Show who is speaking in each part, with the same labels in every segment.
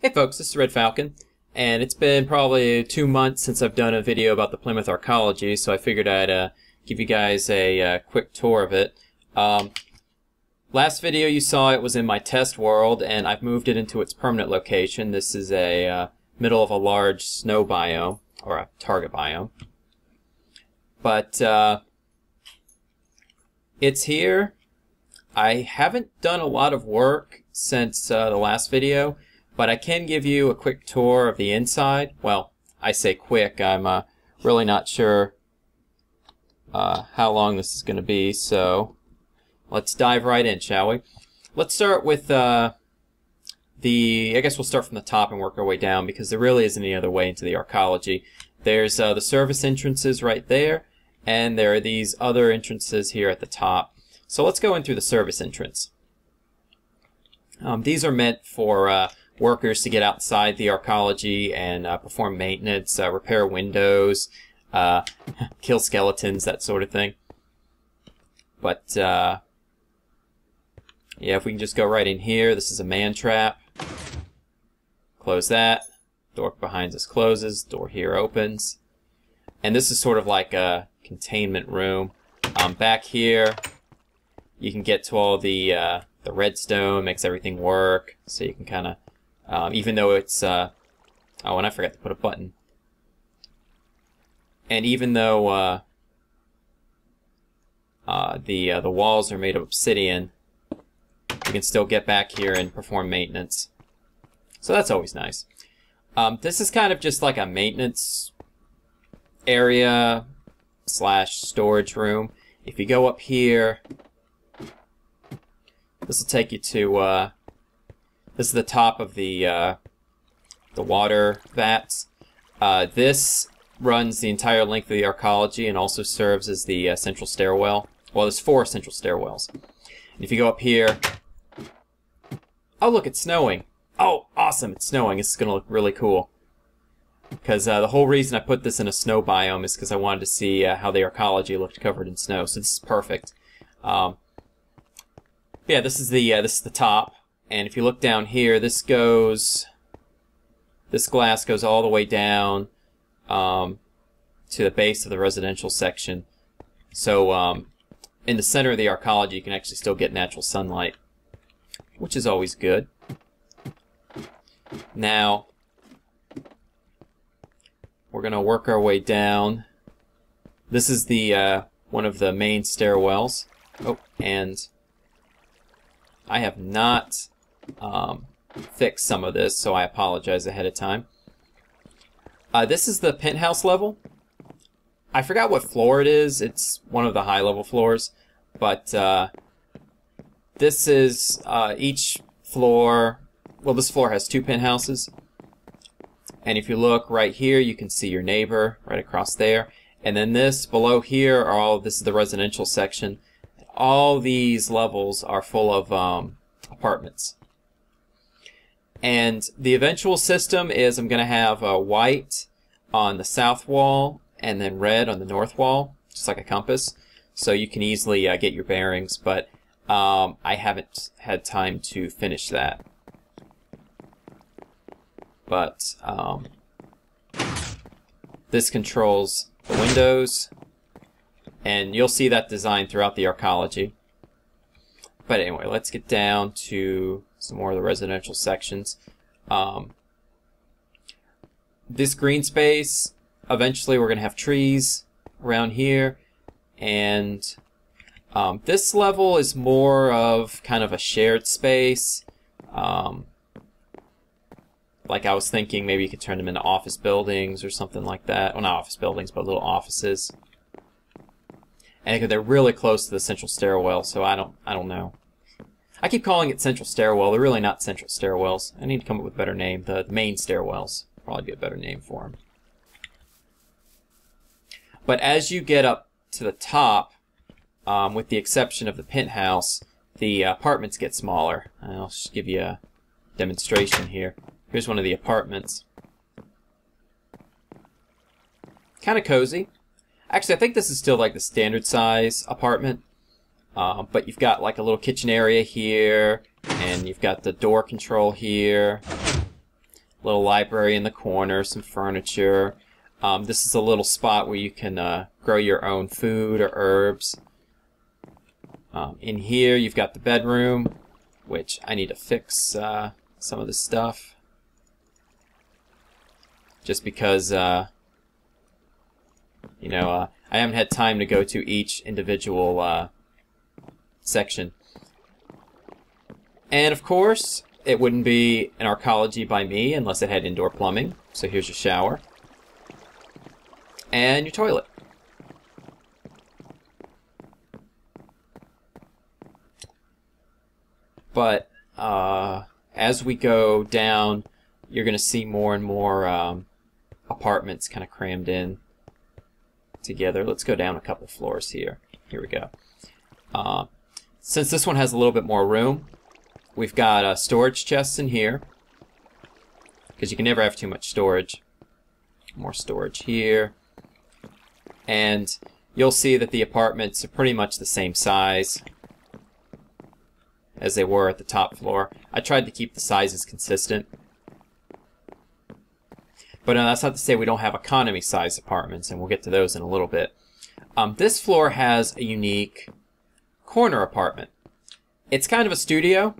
Speaker 1: Hey folks, this is RedFalcon, and it's been probably 2 months since I've done a video about the Plymouth Arcology, so I figured I'd give you guys a quick tour of it. Last video you saw it was in my test world, and I've moved it into its permanent location. This is a middle of a large snow biome, or a target biome. But it's here. I haven't done a lot of work since the last video, but I can give you a quick tour of the inside. Well, I say quick, I'm really not sure how long this is going to be, so let's dive right in, shall we? Let's start with I guess we'll start from the top and work our way down, because there really isn't any other way into the arcology. There's the service entrances right there, and there are these other entrances here at the top. So let's go in through the service entrance. These are meant for workers to get outside the arcology and perform maintenance, repair windows, kill skeletons, that sort of thing. But yeah, if we can just go right in here, this is a man trap. Close that. Door behind us closes. Door here opens. And this is sort of like a containment room. Back here, you can get to all the redstone, makes everything work. So you can kind of, even though it's, oh, and I forgot to put a button. And even though the walls are made of obsidian, you can still get back here and perform maintenance. So that's always nice. This is kind of just like a maintenance area slash storage room. If you go up here, this will take you to this is the top of the water vats. This runs the entire length of the arcology and also serves as the central stairwell. Well, there's 4 central stairwells. And if you go up here, oh look, it's snowing. Oh, awesome, it's snowing. This is gonna look really cool. Because the whole reason I put this in a snow biome is because I wanted to see how the arcology looked covered in snow. So this is perfect. Yeah, this is the top. And if you look down here, this glass goes all the way down to the base of the residential section. So in the center of the arcology, you can actually still get natural sunlight, which is always good. Now, we're going to work our way down. This is the one of the main stairwells. Oh, and I have not fixed some of this, so I apologize ahead of time. This is the penthouse level. I forgot what floor it is. It's one of the high-level floors, but this is each floor. Well, this floor has 2 penthouses, and if you look right here, you can see your neighbor right across there. And then this below here are this is the residential section. All these levels are full of apartments. And the eventual system is I'm going to have white on the south wall and then red on the north wall, just like a compass. So you can easily get your bearings, but I haven't had time to finish that. But this controls the windows, and you'll see that design throughout the arcology. But anyway, let's get down to some more of the residential sections. This green space, eventually we're going to have trees around here, and this level is more of kind of a shared space. Like I was thinking maybe you could turn them into office buildings or something like that. Well, not office buildings, but little offices. And they're really close to the central stairwell, so I don't know. I keep calling it central stairwell. They're really not central stairwells. I need to come up with a better name. The main stairwells probably be a better name for them. But as you get up to the top, with the exception of the penthouse, the apartments get smaller. I'll just give you a demonstration here. Here's one of the apartments. Kind of cozy. Actually, I think this is still like the standard size apartment. But you've got like a little kitchen area here, and you've got the door control here. Little library in the corner, some furniture. This is a little spot where you can grow your own food or herbs. In here, you've got the bedroom, which I need to fix some of this stuff. Just because, you know, I haven't had time to go to each individual section. And of course, it wouldn't be an arcology by me unless it had indoor plumbing. So here's your shower. And your toilet. But as we go down, you're going to see more and more apartments kind of crammed in together. Let's go down a couple floors here. Here we go. Since this one has a little bit more room, we've got storage chests in here, because you can never have too much storage. More storage here. And you'll see that the apartments are pretty much the same size as they were at the top floor. I tried to keep the sizes consistent. But that's not to say we don't have economy size apartments, and we'll get to those in a little bit. This floor has a unique corner apartment. It's kind of a studio,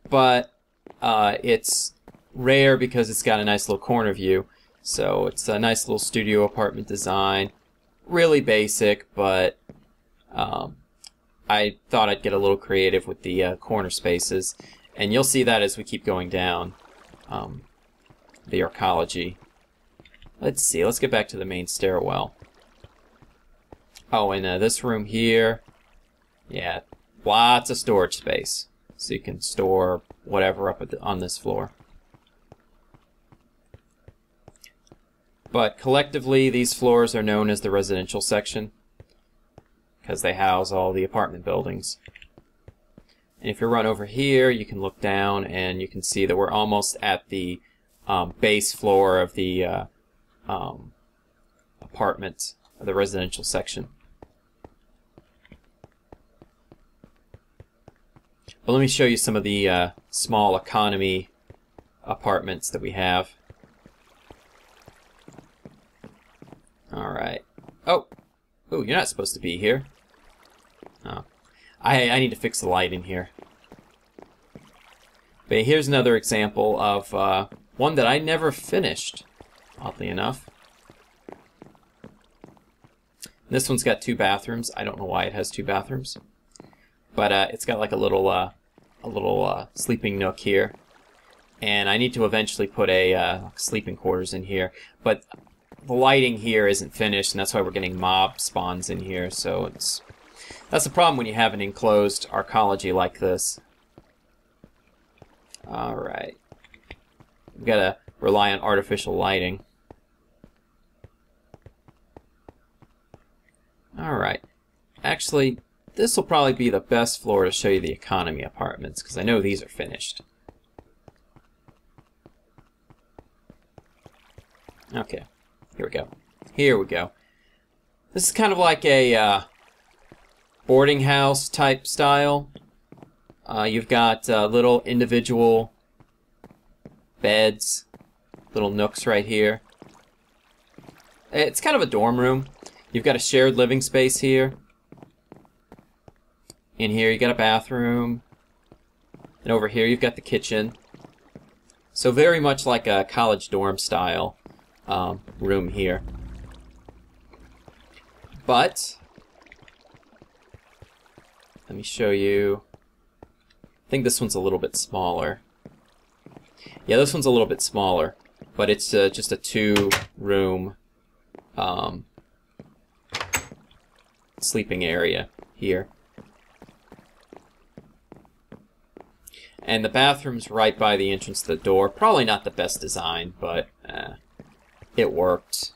Speaker 1: but it's rare because it's got a nice little corner view. So it's a nice little studio apartment design. Really basic, but I thought I'd get a little creative with the corner spaces. And you'll see that as we keep going down the arcology. Let's see, let's get back to the main stairwell. Oh, and this room here, yeah, lots of storage space. So you can store whatever up on this floor. But collectively, these floors are known as the residential section because they house all the apartment buildings. And if you run over here, you can look down and you can see that we're almost at the base floor of the apartment, of the residential section. But let me show you some of the small economy apartments that we have. Alright. Oh! Ooh, you're not supposed to be here. Oh. I need to fix the light in here. But here's another example of one that I never finished, oddly enough. This one's got 2 bathrooms. I don't know why it has 2 bathrooms. But it's got like a little sleeping nook here. And I need to eventually put a sleeping quarters in here. But the lighting here isn't finished, and that's why we're getting mob spawns in here. So that's the problem when you have an enclosed arcology like this. Alright. We've got to rely on artificial lighting. Alright. Actually, this will probably be the best floor to show you the economy apartments, because I know these are finished. Okay. Here we go. Here we go. This is kind of like a boarding house type style. You've got little individual beds, little nooks right here. It's kind of a dorm room. You've got a shared living space here. In here you got a bathroom. And over here you've got the kitchen. So very much like a college dorm style room here. But let me show you. I think this one's a little bit smaller. Yeah, this one's a little bit smaller, but it's just a 2-room sleeping area here. And the bathroom's right by the entrance to the door. Probably not the best design, but it worked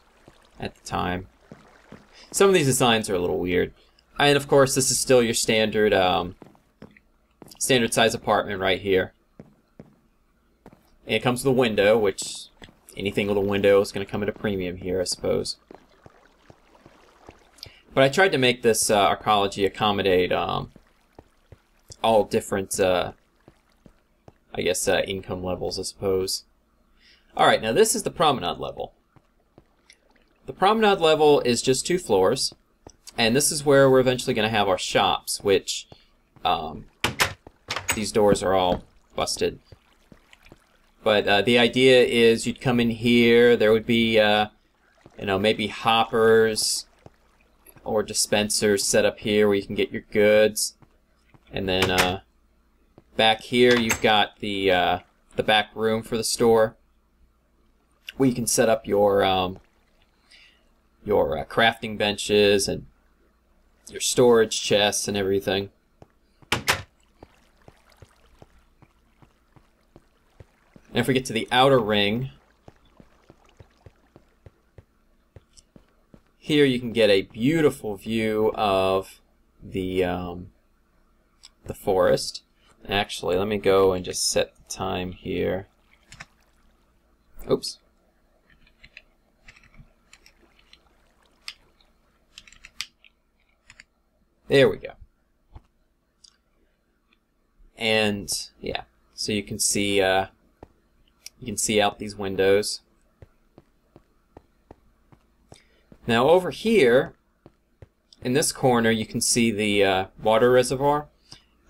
Speaker 1: at the time. Some of these designs are a little weird. And of course, this is still your standard standard size apartment right here. And it comes with a window, which anything with a window is going to come at a premium here, I suppose. But I tried to make this arcology accommodate all different, I guess, income levels, I suppose. Alright, now this is the promenade level. The promenade level is just 2 floors, and this is where we're eventually going to have our shops, which these doors are all busted. But the idea is you'd come in here, there would be, you know, maybe hoppers or dispensers set up here where you can get your goods. And then back here you've got the back room for the store, where you can set up your crafting benches and your storage chests and everything. And if we get to the outer ring, here you can get a beautiful view of the forest. Actually, let me go and just set the time here. Oops. There we go. And yeah, so you can see out these windows. Now over here, in this corner, you can see the water reservoir.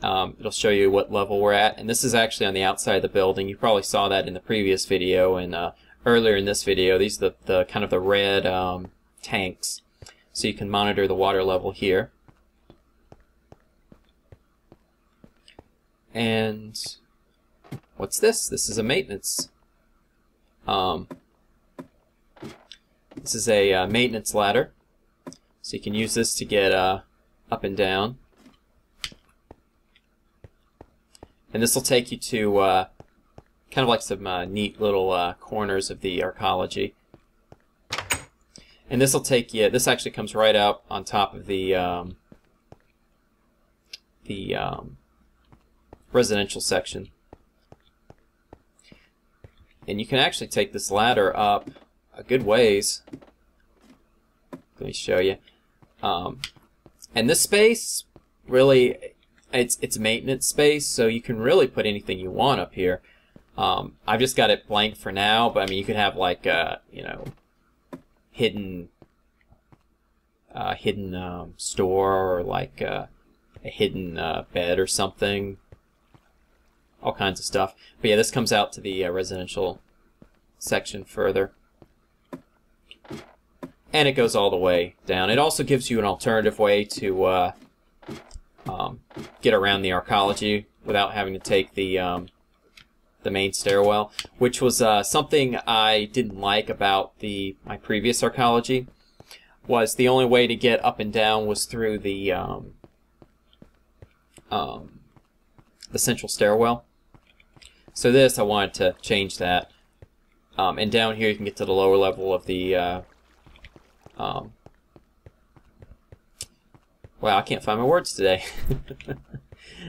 Speaker 1: It'll show you what level we're at, and this is actually on the outside of the building. You probably saw that in the previous video, and earlier in this video, these are the kind of the red tanks, so you can monitor the water level here. And what's this? This is a maintenance. This is a maintenance ladder, so you can use this to get up and down. And this will take you to kind of like some neat little corners of the arcology. And this will take you. This actually comes right up on top of the residential section. And you can actually take this ladder up a good ways. Let me show you. And this space, really, it's maintenance space, so you can really put anything you want up here. I've just got it blank for now, but I mean, you could have like you know, hidden store, or like a hidden bed or something. All kinds of stuff. But yeah, this comes out to the residential section further. And it goes all the way down. It also gives you an alternative way to get around the arcology without having to take the main stairwell, which was something I didn't like about my previous arcology. Was the only way to get up and down was through the central stairwell. So this, I wanted to change that. And down here you can get to the lower level of the wow, I can't find my words today.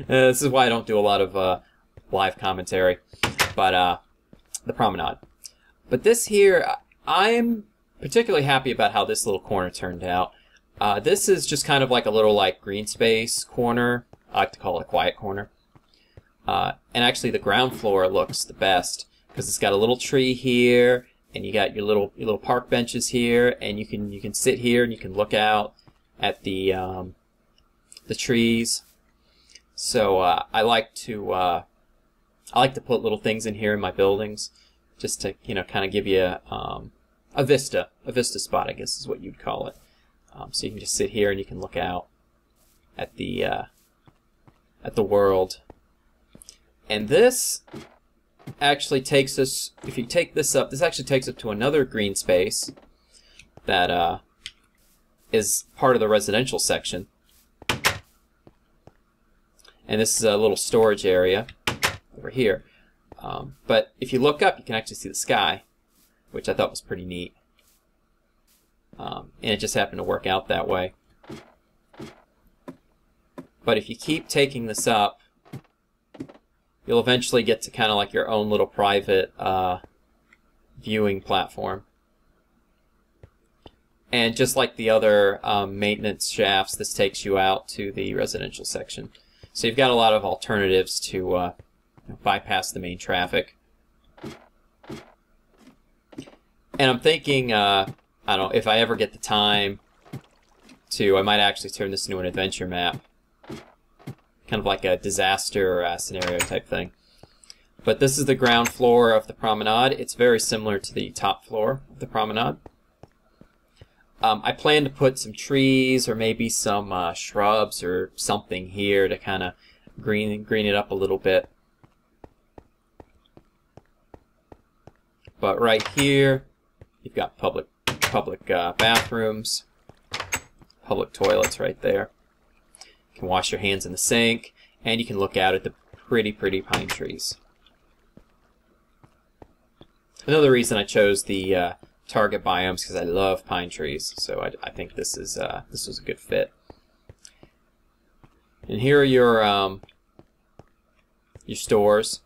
Speaker 1: This is why I don't do a lot of live commentary. But the promenade. But this here, I'm particularly happy about how this little corner turned out. This is just kind of like a little green space corner. I like to call it a quiet corner. And actually the ground floor looks the best because it's got a little tree here, and you got your little park benches here, and you can sit here and you can look out at the trees. So I like to put little things in here in my buildings, just to kind of give you a vista spot, I guess is what you'd call it. So you can just sit here and you can look out at the world. And this actually takes us, if you take this up, this actually takes us to another green space that is part of the residential section. And this is a little storage area over here. But if you look up, you can actually see the sky, which I thought was pretty neat. And it just happened to work out that way. But if you keep taking this up, you'll eventually get to kind of like your own little private viewing platform. And just like the other maintenance shafts, this takes you out to the residential section. So you've got a lot of alternatives to bypass the main traffic. And I'm thinking, I don't know, if I ever get the time to, I might actually turn this into an adventure map. Kind of like a disaster scenario type thing. But this is the ground floor of the Promenade. It's very similar to the top floor of the Promenade. I plan to put some trees or maybe some shrubs or something here to kind of green it up a little bit. But right here, you've got public bathrooms, public toilets right there. You can wash your hands in the sink, and you can look out at the pretty pine trees. Another reason I chose the target biomes because I love pine trees, so I think this was a good fit. And here are your stores.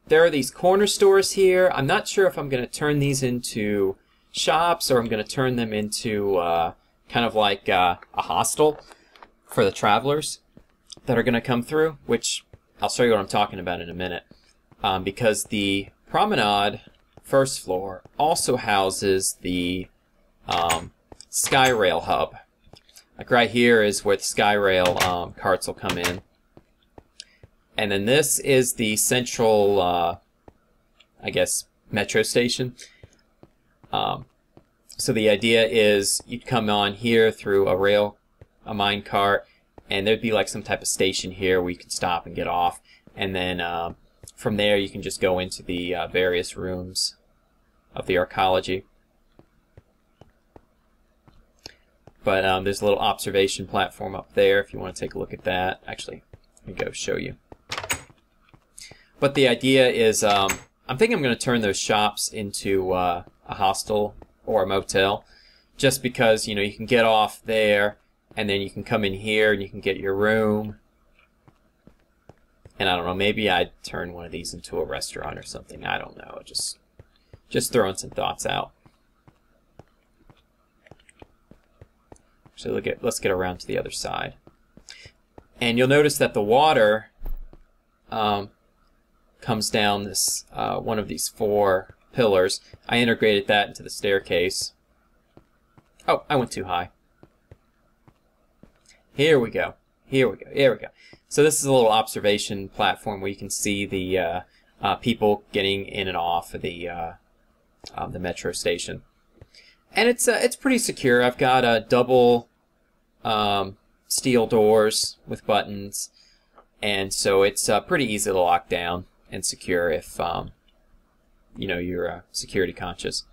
Speaker 1: There are these corner stores here. I'm not sure if I'm going to turn these into shops or I'm going to turn them into kind of like a hostel for the travelers that are going to come through, which I'll show you what I'm talking about in a minute. Because the Promenade first floor also houses the Skyrail hub. Like right here is where the Skyrail carts will come in. And then this is the central, I guess, metro station. So the idea is you'd come on here through a mine cart, and there'd be like some type of station here where you can stop and get off. And then from there you can just go into the various rooms of the Arcology. But there's a little observation platform up there if you want to take a look at that. Actually, let me go show you. But the idea is, I'm thinking I'm going to turn those shops into a hostel or a motel, just because, you know, you can get off there, and then you can come in here and you can get your room. And I don't know, maybe I'd turn one of these into a restaurant or something. I don't know, just throwing some thoughts out. So let's get around to the other side. And you'll notice that the water comes down this one of these 4 pillars. I integrated that into the staircase. Oh, I went too high. Here we go. Here we go. Here we go. So this is a little observation platform where you can see the people getting in and off of the metro station. And it's pretty secure. I've got double steel doors with buttons, and so it's pretty easy to lock down and secure if you know, you're security conscious.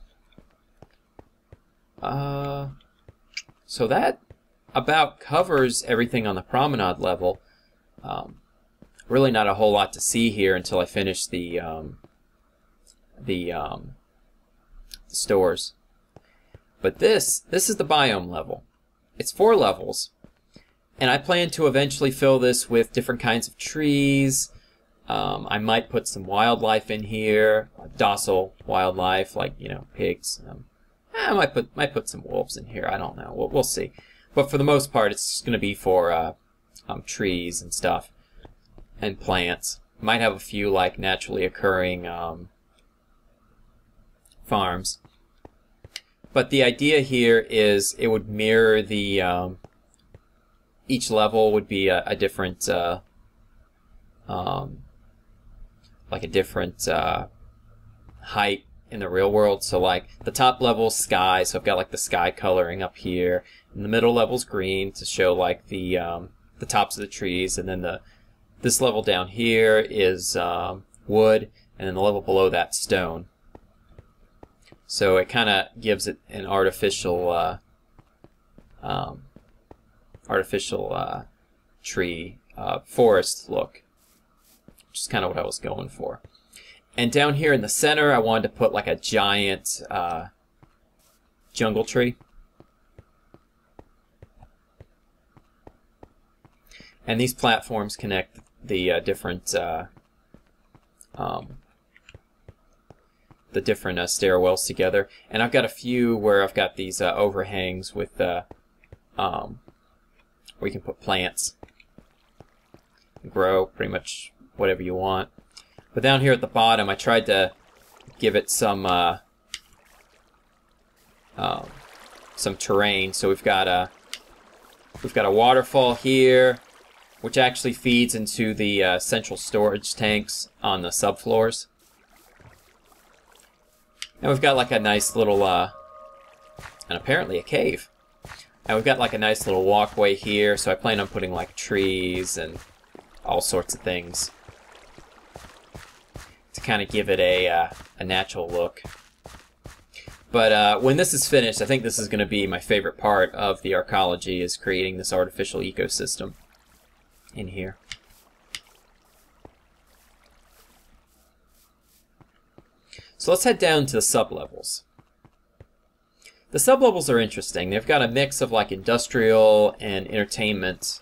Speaker 1: So that about covers everything on the Promenade level. Really not a whole lot to see here until I finish the stores. But this is the biome level. It's 4 levels, and I plan to eventually fill this with different kinds of trees. I might put some wildlife in here, docile wildlife like, you know, pigs. I might put some wolves in here. I don't know. We'll see. But for the most part, it's just going to be for trees and stuff and plants. Might have a few like naturally occurring farms. But the idea here is it would mirror the each level would be a different like a different height in the real world. So like the top level's sky, so I've got like the sky coloring up here, and the middle level's green to show like the tops of the trees, and then this level down here is wood, and then the level below that stone. So it kind of gives it an artificial tree forest look, which is kind of what I was going for. And down here in the center, I wanted to put like a giant jungle tree. And these platforms connect the different stairwells together. And I've got a few where I've got these overhangs with where you can put plants, grow pretty much whatever you want. But down here at the bottom, I tried to give it some some terrain. So we've got a waterfall here, which actually feeds into the central storage tanks on the subfloors. And we've got like a nice little, and apparently a cave. And we've got like a nice little walkway here, so I plan on putting like trees and all sorts of things to kind of give it a natural look. But when this is finished, I think this is going to be my favorite part of the arcology, is creating this artificial ecosystem in here. So let's head down to the sublevels. The sublevels are interesting. They've got a mix of like industrial and entertainment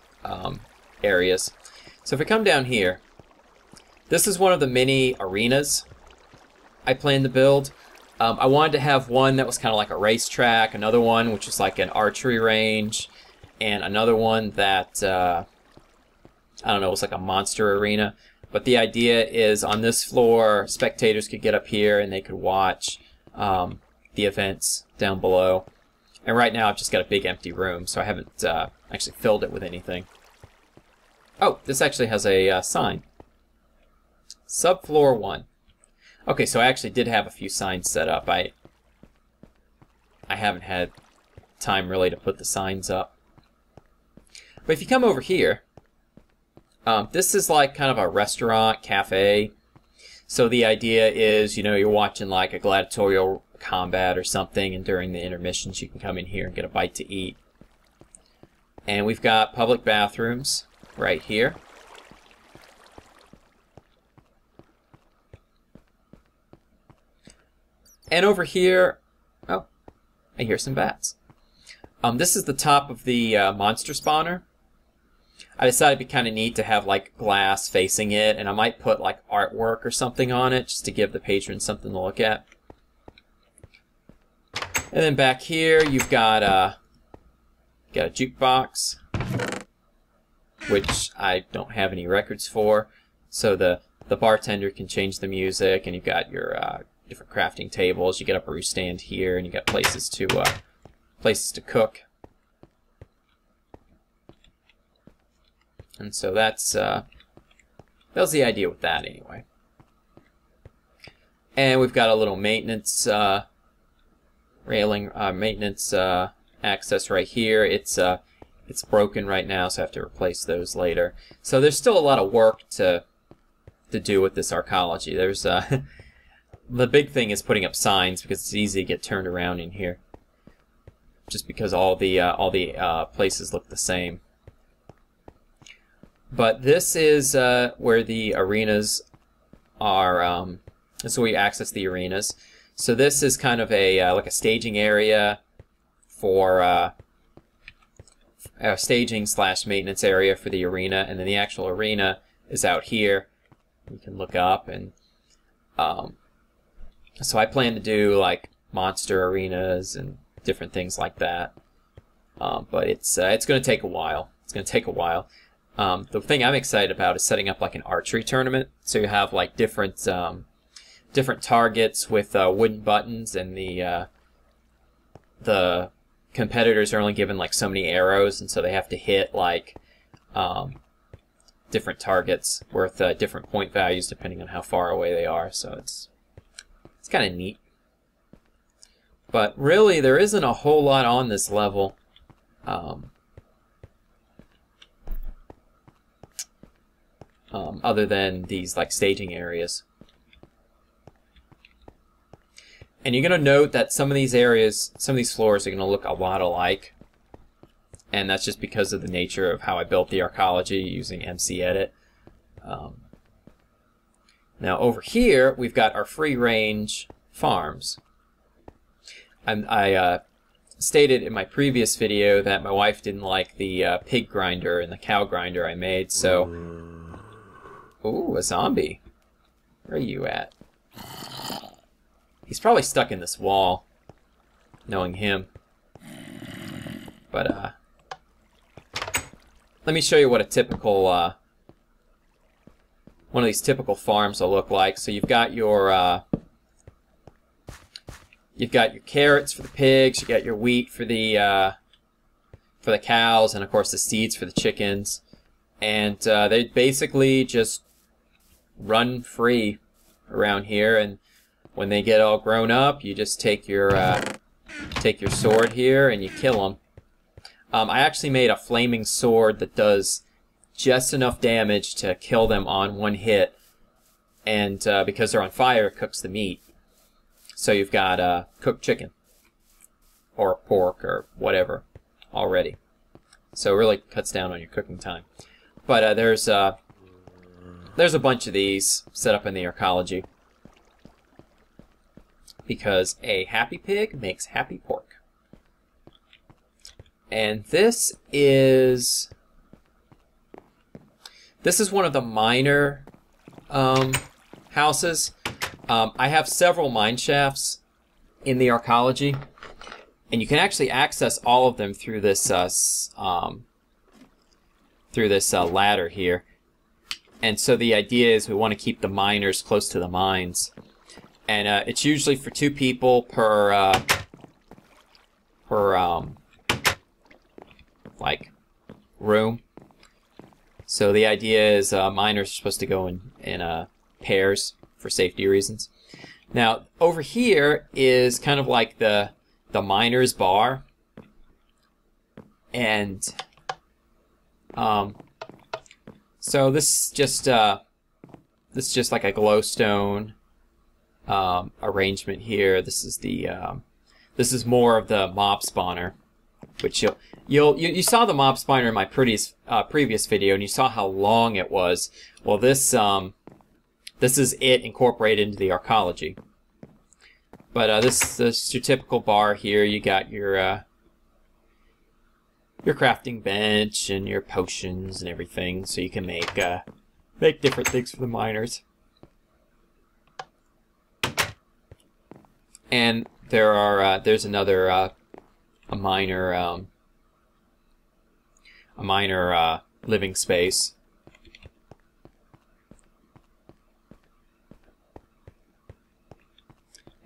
Speaker 1: areas. So if we come down here, this is one of the mini arenas I plan to build. I wanted to have one that was kind of like a racetrack, another one which was like an archery range, and another one that, I don't know, was like a monster arena. But the idea is on this floor, spectators could get up here and they could watch the events down below. And right now I've just got a big empty room, so I haven't actually filled it with anything. Oh, this actually has a sign. Subfloor 1. Okay, so I actually did have a few signs set up. I haven't had time really to put the signs up. But if you come over here, this is like kind of a restaurant, cafe. So the idea is, you know, you're watching like a gladiatorial combat or something, and during the intermissions you can come in here and get a bite to eat. And we've got public bathrooms right here. And over here, oh, I hear some bats. This is the top of the monster spawner. I decided it'd be kind of neat to have like glass facing it, and I might put like artwork or something on it just to give the patrons something to look at. And then back here you've got a jukebox, which I don't have any records for, so the bartender can change the music, and you've got your different crafting tables. You get a brew stand here, and you got places to cook. And so that was the idea with that anyway. And we've got a little maintenance railing, maintenance access right here. It's broken right now, so I have to replace those later. So there's still a lot of work to do with this arcology. There's the big thing is putting up signs, because it's easy to get turned around in here, just because all the places look the same. But this is where the arenas are. This is where you access the arenas. So this is kind of a like a staging area for a staging / maintenance area for the arena, and then the actual arena is out here. You can look up, and so I plan to do like monster arenas and different things like that. But it's going to take a while. It's going to take a while. The thing I'm excited about is setting up like an archery tournament. So you have like different targets with wooden buttons, and the competitors are only given like so many arrows, and so they have to hit like different targets worth different point values depending on how far away they are. So it's kind of neat. But really, there isn't a whole lot on this level. Other than these like staging areas. And you're going to note that some of these areas, some of these floors are going to look a lot alike. And that's just because of the nature of how I built the arcology using MC Edit. Now over here, we've got our free range farms. I stated in my previous video that my wife didn't like the pig grinder and the cow grinder I made, so... Ooh, a zombie. Where are you at? He's probably stuck in this wall, knowing him. But, let me show you what a typical, one of these typical farms will look like. So you've got your you've got your carrots for the pigs, you got your wheat for the cows, and of course the seeds for the chickens. And they basically just run free around here, and when they get all grown up, you just take your sword here and you kill them. I actually made a flaming sword that does just enough damage to kill them on one hit, and because they're on fire, it cooks the meat. So you've got cooked chicken or pork or whatever already. So it really cuts down on your cooking time. But there's a bunch of these set up in the Arcology, because a happy pig makes happy pork. And this is one of the miner houses. I have several mine shafts in the Arcology, and you can actually access all of them through this ladder here. And so the idea is we want to keep the miners close to the mines, and it's usually for 2 people per like room. So the idea is miners are supposed to go in pairs for safety reasons. Now over here is kind of like the miner's bar, and so this is just like a glowstone arrangement here. This is more of the mob spawner, which you saw the mob spawner in my previous video, and you saw how long it was. Well, this is it incorporated into the Arcology. But this is your typical bar here. You got your crafting bench and your potions and everything, so you can make different things for the miners. And there's another a miner living space.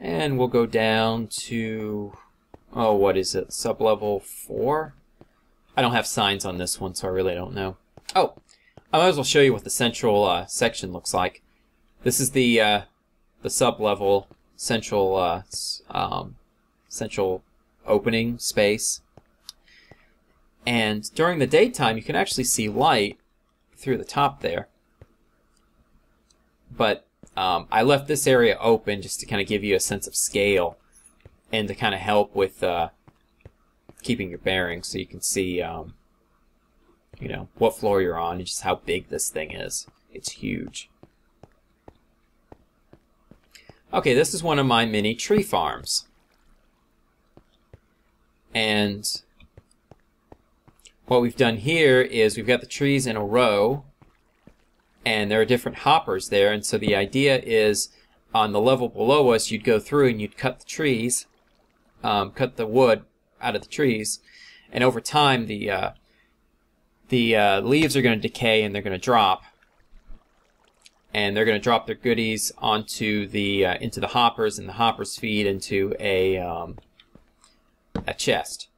Speaker 1: And we'll go down to, oh, what is it? Sublevel 4? I don't have signs on this one, so I really don't know. Oh, I might as well show you what the central section looks like. This is the sublevel central opening space. And during the daytime, you can actually see light through the top there. But I left this area open just to kind of give you a sense of scale and to kind of help with keeping your bearings, so you can see you know, what floor you're on and just how big this thing is. It's huge. Okay, this is one of my mini tree farms. And what we've done here is we've got the trees in a row, and there are different hoppers there, and so the idea is on the level below us you'd go through and you'd cut the trees, cut the wood out of the trees, and over time the leaves are going to decay and they're going to drop, and they're going to drop their goodies onto the into the hoppers, and the hoppers feed into a chest.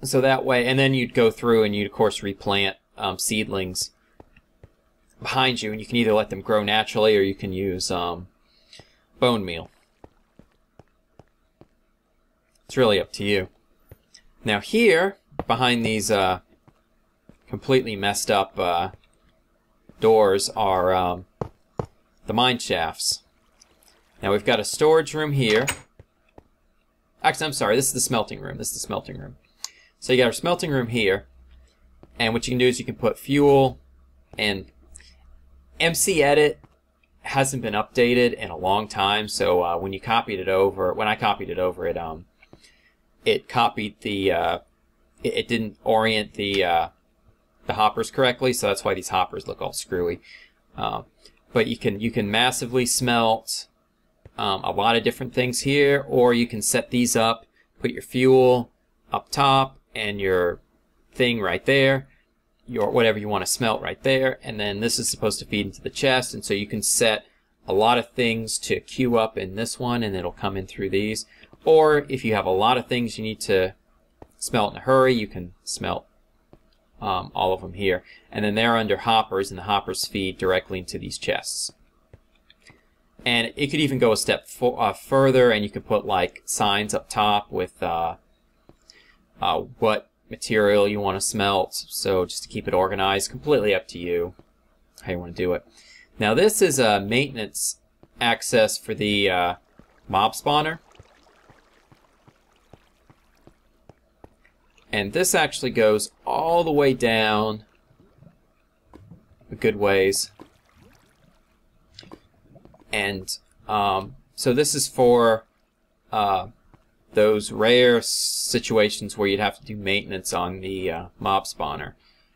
Speaker 1: So that way, and then you'd go through and you'd of course replant seedlings behind you, and you can either let them grow naturally or you can use bone meal. It's really up to you. Now here, behind these completely messed up doors are the mine shafts. Now we've got a storage room here. Actually, I'm sorry, this is the smelting room. This is the smelting room. So you got our smelting room here, and what you can do is you can put fuel, and MC Edit hasn't been updated in a long time, so when I copied it over, it copied the it didn't orient the hoppers correctly, so that's why these hoppers look all screwy. But you can massively smelt a lot of different things here, or you can set these up, put your fuel up top and your thing right there, your whatever you want to smelt right there, and then this is supposed to feed into the chest, and so you can set a lot of things to queue up in this one, and it'll come in through these. Or if you have a lot of things you need to smelt in a hurry, you can smelt all of them here. And then they're under hoppers, and the hoppers feed directly into these chests. And it could even go a step further, and you could put like signs up top with what material you want to smelt. So just to keep it organized, completely up to you how you want to do it. Now this is a maintenance access for the mob spawner. And this actually goes all the way down a good ways. And so this is for those rare situations where you'd have to do maintenance on the mob spawner,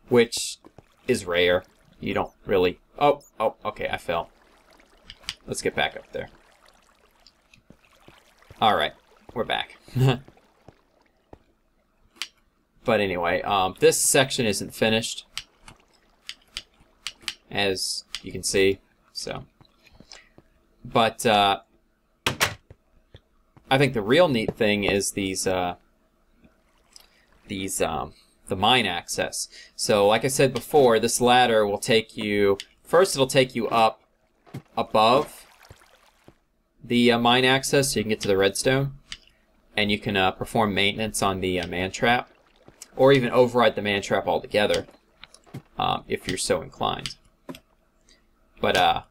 Speaker 1: which is rare. You don't really... Oh, okay, I fell. Let's get back up there. Alright, we're back. But anyway, this section isn't finished, as you can see, so... But I think the real neat thing is the mine access. So like I said before, this ladder will take you, first it'll take you up above the mine access so you can get to the redstone, and you can perform maintenance on the man trap, or even override the man trap altogether if you're so inclined. But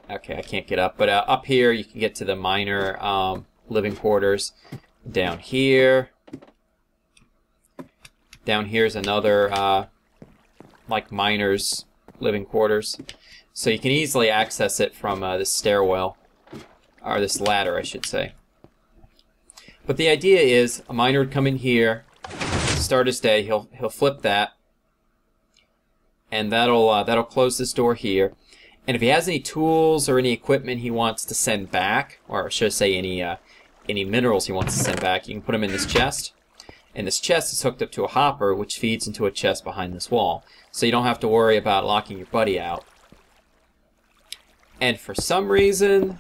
Speaker 1: okay, I can't get up. But up here, you can get to the miner living quarters. Down here is another like miner's living quarters. So you can easily access it from this stairwell, or this ladder, I should say. But the idea is a miner would come in here, start his day. He'll flip that, and that'll close this door here. And if he has any tools or any equipment he wants to send back, or should I say any minerals he wants to send back, you can put them in this chest. And this chest is hooked up to a hopper, which feeds into a chest behind this wall. So you don't have to worry about locking your buddy out. And for some reason,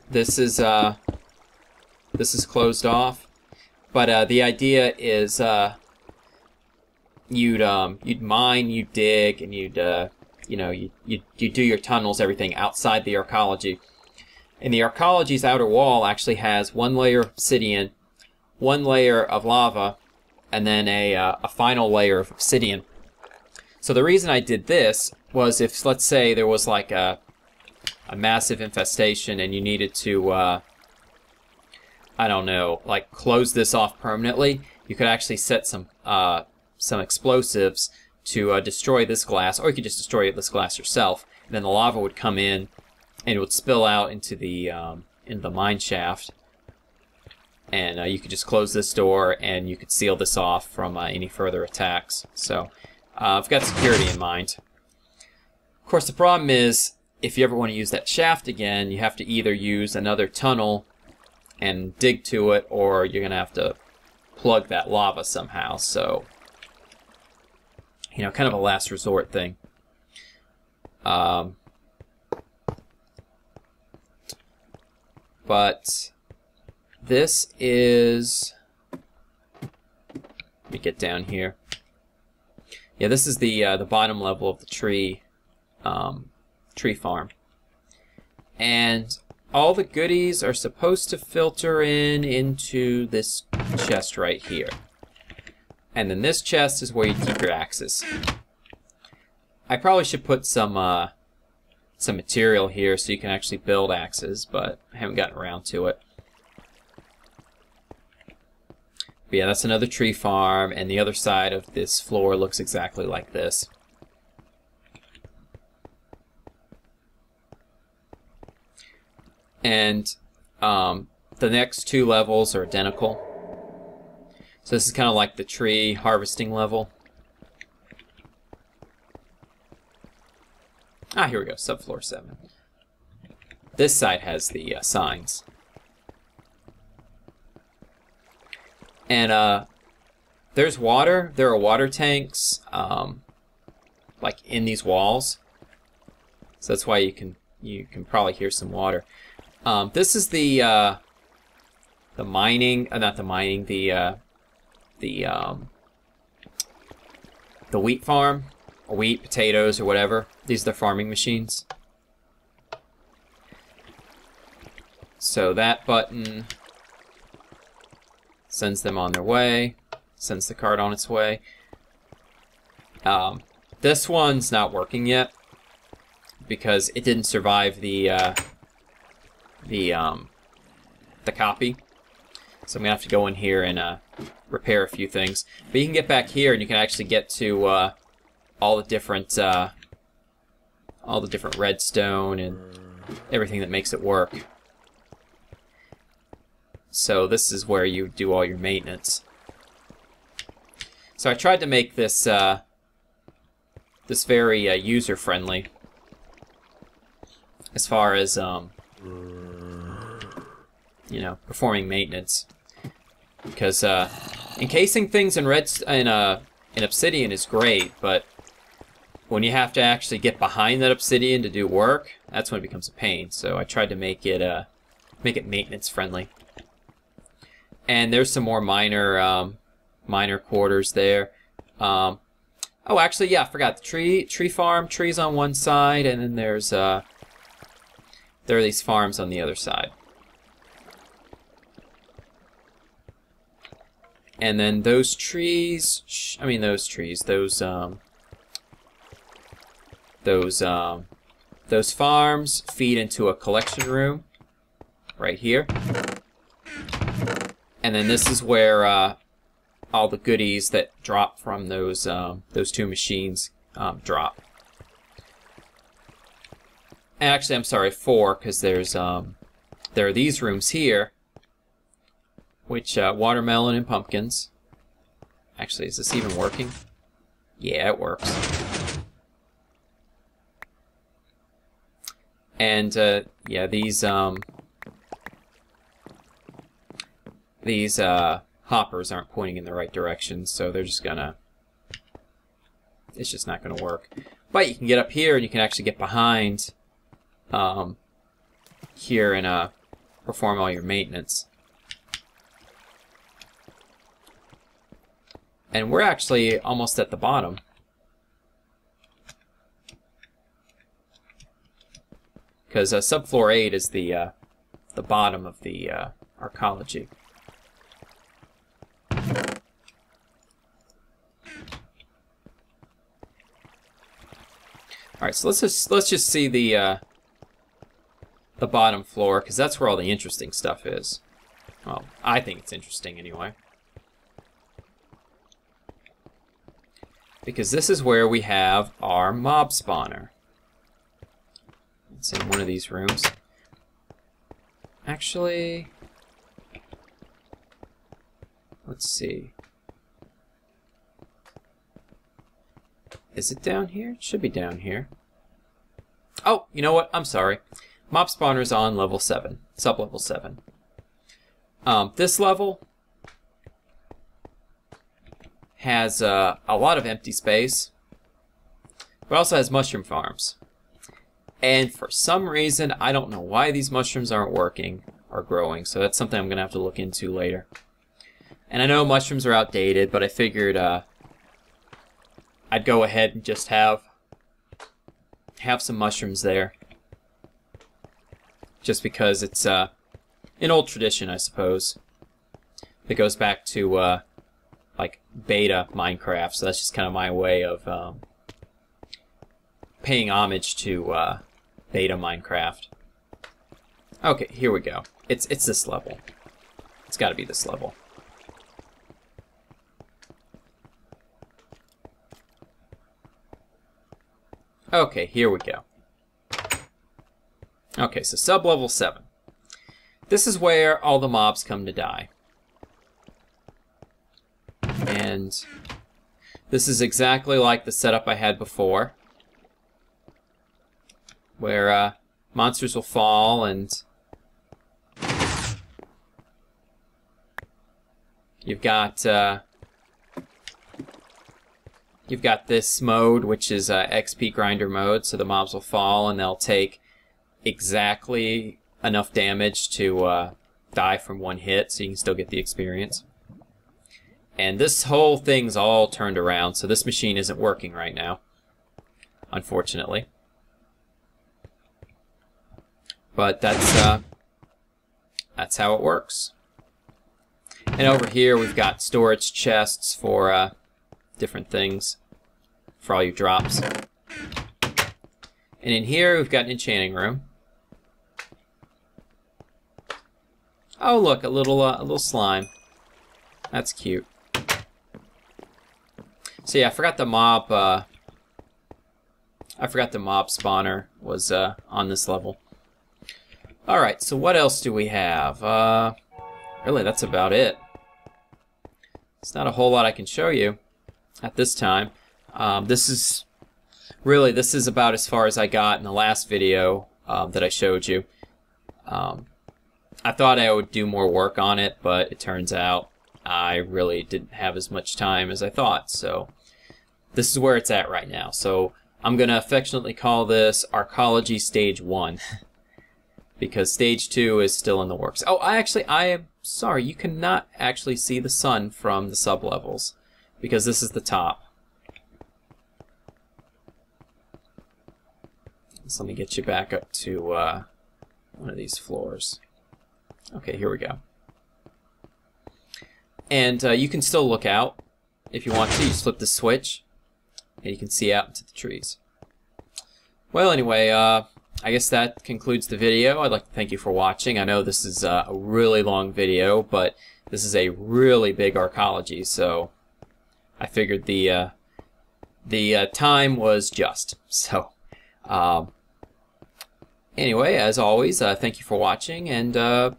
Speaker 1: this is closed off. But the idea is you'd mine, you'd dig, and you'd do your tunnels, everything outside the Arcology. And the Arcology's outer wall actually has one layer of obsidian, one layer of lava, and then a final layer of obsidian. So the reason I did this was if, let's say, there was like a massive infestation and you needed to, I don't know, like close this off permanently, you could actually set some explosives to destroy this glass, or you could just destroy this glass yourself, and then the lava would come in and it would spill out into the mine shaft, and you could just close this door and you could seal this off from any further attacks. So I've got security in mind. Of course, the problem is if you ever want to use that shaft again, you have to either use another tunnel and dig to it, or you're gonna have to plug that lava somehow. So, you know, kind of a last resort thing. But this is, let me get down here. Yeah, this is the bottom level of the tree farm, and all the goodies are supposed to filter into this chest right here. And then this chest is where you keep your axes. I probably should put some material here so you can actually build axes, but I haven't gotten around to it. But yeah, that's another tree farm, and the other side of this floor looks exactly like this. And the next two levels are identical. So this is kind of like the tree harvesting level. Ah, here we go, subfloor 7. This side has the signs. And there's water. There are water tanks, like in these walls. So that's why you can probably hear some water. This is the mining, not the mining, the wheat farm, or wheat, potatoes, or whatever. These are the farming machines. So that button sends them on their way, sends the cart on its way. This one's not working yet because it didn't survive the copy. So I'm gonna have to go in here and repair a few things. But you can get back here and you can actually get to all the different redstone and everything that makes it work. So this is where you do all your maintenance. So I tried to make this this very user-friendly as far as you know, performing maintenance, because encasing things in obsidian is great, but when you have to actually get behind that obsidian to do work, that's when it becomes a pain. So I tried to make it maintenance friendly. And there's some more miner quarters there. Oh, actually, yeah, I forgot the tree farm. Trees on one side, and then there are these farms on the other side. And then those trees, those farms feed into a collection room right here. And then this is where all the goodies that drop from those two machines drop. And actually, I'm sorry, 4, because there are these rooms here, which watermelon and pumpkins. Actually, is this even working? Yeah, it works. And yeah, these hoppers aren't pointing in the right direction, so they're just gonna... It's just not gonna work. But you can get up here and you can actually get behind here and perform all your maintenance. And we're actually almost at the bottom. Because subfloor 8 is the bottom of the arcology. All right, so let's just see the bottom floor, because that's where all the interesting stuff is. Well, I think it's interesting anyway. Because this is where we have our mob spawner. It's in one of these rooms. Actually, let's see. Is it down here? It should be down here. Oh, you know what? I'm sorry. Mob spawner's on level 7, sublevel 7. This level has a lot of empty space, but also has mushroom farms. And for some reason, I don't know why these mushrooms aren't working or growing, so that's something I'm going to have to look into later. And I know mushrooms are outdated, but I figured I'd go ahead and just have some mushrooms there. Just because it's an old tradition, I suppose. It goes back to like beta Minecraft, so that's just kind of my way of paying homage to beta Minecraft. Okay, here we go. It's this level. It's got to be this level. Okay, here we go. Okay, so sublevel 7. This is where all the mobs come to die. And this is exactly like the setup I had before, where monsters will fall and you've got you've got this mode, which is XP grinder mode, so the mobs will fall and they'll take exactly enough damage to die from one hit, so you can still get the experience. And this whole thing's all turned around, so this machine isn't working right now, unfortunately. But that's how it works. And over here we've got storage chests for different things, for all your drops. And in here we've got an enchanting room. Oh look, a little slime. That's cute. So yeah, I forgot the mob spawner was on this level. Alright, so what else do we have? Really, that's about it. It's not a whole lot I can show you at this time. This is about as far as I got in the last video that I showed you. I thought I would do more work on it, but it turns out I really didn't have as much time as I thought. So this is where it's at right now. So I'm going to affectionately call this Arcology Stage 1. Because Stage 2 is still in the works. Oh, I am sorry, you cannot actually see the sun from the sublevels, because this is the top. So let me get you back up to one of these floors. Okay, here we go. And you can still look out if you want to. You just flip the switch, and you can see out into the trees. Well, anyway, I guess that concludes the video. I'd like to thank you for watching. I know this is a really long video, but this is a really big arcology, so I figured the time was just. So, anyway, as always, thank you for watching, and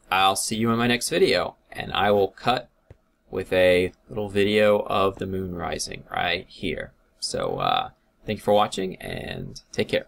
Speaker 1: I'll see you in my next video. And I will cut with a little video of the moon rising right here. So, thank you for watching, and take care.